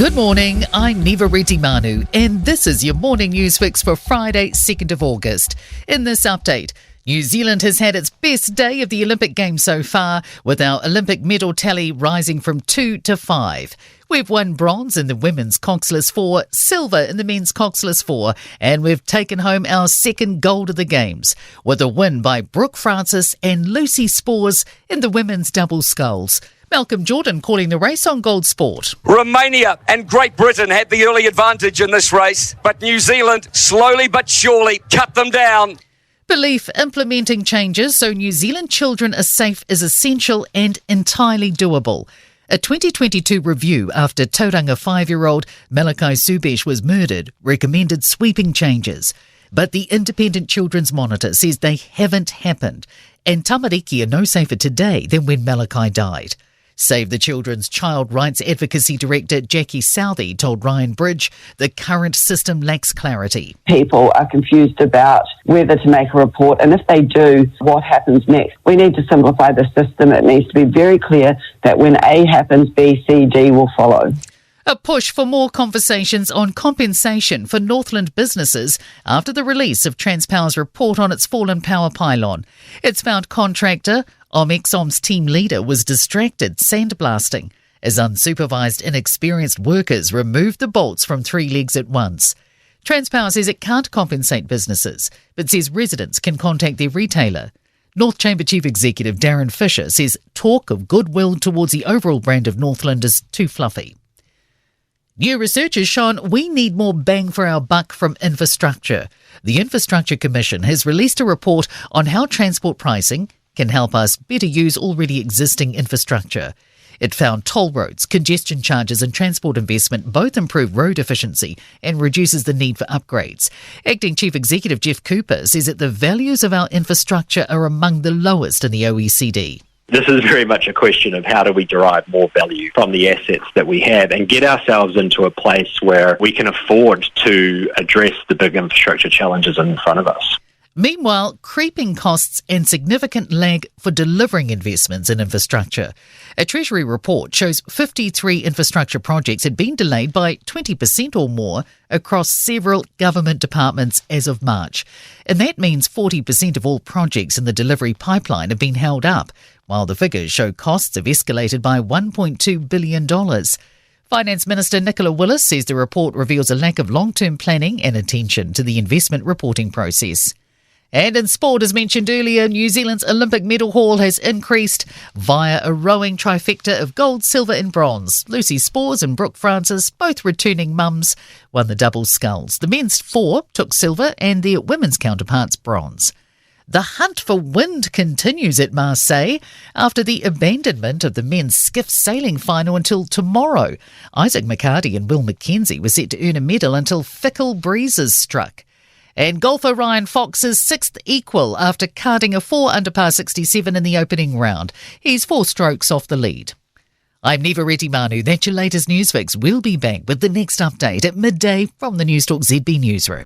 Good morning, I'm Neva Manu, and this is your morning news fix for Friday, 2nd of August. In this update, New Zealand has had its best day of the Olympic Games so far, with our Olympic medal tally rising from 2 to 5. We've won bronze in the women's coxless 4, silver in the men's coxless 4, and we've taken home our second gold of the Games, with a win by Brooke Francis and Lucy Spores in the women's double sculls. Malcolm Jordan calling the race on Gold Sport. Romania and Great Britain had the early advantage in this race, but New Zealand slowly but surely cut them down. Belief implementing changes so New Zealand children are safe is essential and entirely doable. A 2022 review after Tauranga 5-year-old Malachi Subesh was murdered recommended sweeping changes. But the Independent Children's Monitor says they haven't happened, and Tamariki are no safer today than when Malachi died. Save the Children's Child Rights Advocacy Director Jackie Southey told Ryan Bridge the current system lacks clarity. People are confused about whether to make a report, and if they do, what happens next. We need to simplify the system. It needs to be very clear that when A happens, B, C, D will follow. A push for more conversations on compensation for Northland businesses after the release of Transpower's report on its fallen power pylon. It's found contractor Omexom's team leader was distracted sandblasting as unsupervised, inexperienced workers removed the bolts from 3 legs at once. Transpower says it can't compensate businesses, but says residents can contact their retailer. North Chamber Chief Executive Darren Fisher says talk of goodwill towards the overall brand of Northland is too fluffy. New research has shown we need more bang for our buck from infrastructure. The Infrastructure Commission has released a report on how transport pricing can help us better use already existing infrastructure. It found toll roads, congestion charges and transport investment both improve road efficiency and reduces the need for upgrades. Acting Chief Executive Jeff Cooper says that the values of our infrastructure are among the lowest in the OECD. This is very much a question of how do we derive more value from the assets that we have and get ourselves into a place where we can afford to address the big infrastructure challenges in front of us. Meanwhile, creeping costs and significant lag for delivering investments in infrastructure. A Treasury report shows 53 infrastructure projects had been delayed by 20% or more across several government departments as of March. And that means 40% of all projects in the delivery pipeline have been held up, while the figures show costs have escalated by $1.2 billion. Finance Minister Nicola Willis says the report reveals a lack of long-term planning and attention to the investment reporting process. And in sport, as mentioned earlier, New Zealand's Olympic medal haul has increased via a rowing trifecta of gold, silver and bronze. Lucy Spores and Brooke Francis, both returning mums, won the double sculls. The men's 4 took silver and their women's counterparts bronze. The hunt for wind continues at Marseille after the abandonment of the men's skiff sailing final until tomorrow. Isaac McCarty and Will Mackenzie were set to earn a medal until fickle breezes struck. And golfer Ryan Fox's 6th equal after carding a 4 under par 67 in the opening round. He's 4 strokes off the lead. I'm Neva Manu. That's your latest news fix. We'll be back with the next update at midday from the Newstalk ZB newsroom.